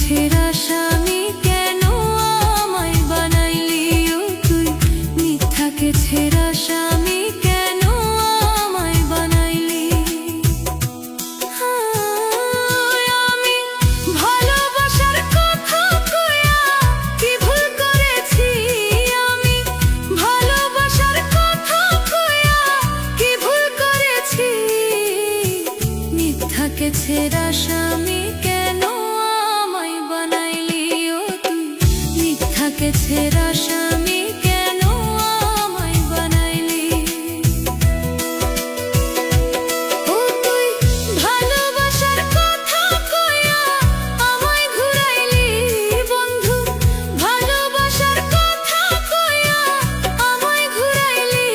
ছেঁড়া স্বামী কেন আমায় বানাইলি ও তুই মিথ্যাকে ছেঁড়া স্বামী কেন আমায় বানাইলি আমি ভালোবাসার কথা কইয়া কি ভুল করেছি আমি ভালোবাসার কথা কইয়া কি ভুল করেছি মিথ্যাকে ছেঁড়া স্বামী কেন আমায় বানাইলি ও তুই মিথ্যাকে ছেঁড়া স্বামী কেন আমায় বানাইলি ও তুই ভালোবাসার কথা কইয়া আমায় ঘুরাইলি বন্ধু ভালোবাসার কথা কইয়া আমায় ঘুরাইলি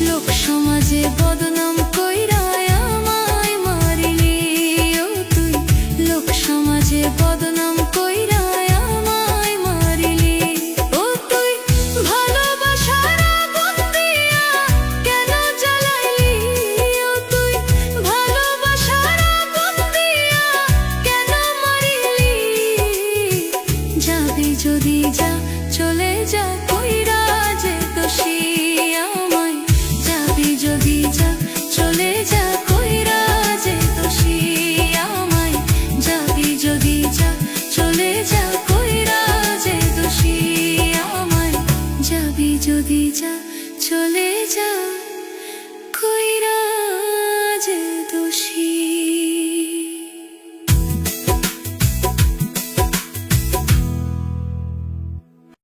লোক সমাজে বদনাম কইরা আমায় মারিলি ও তুই লোক সমাজে বদনাম কইরা আমায় মারিলি ও তুই ভালোবাসার আগুন দিয়া কেন জ্বালাইলি ও তুই ভালোবাসার আগুন দিয়া কেন মারিলি যাবি যদি যা চলে যা কইরা যে দোষী আমায় যাবি যদি যা চলে যা কইরা যে দোষী আমায় যাবি যদি যা চলে যা কইরা যে দোষী আমায় যাবি যদি যা চলে যা কইরা যে দোষী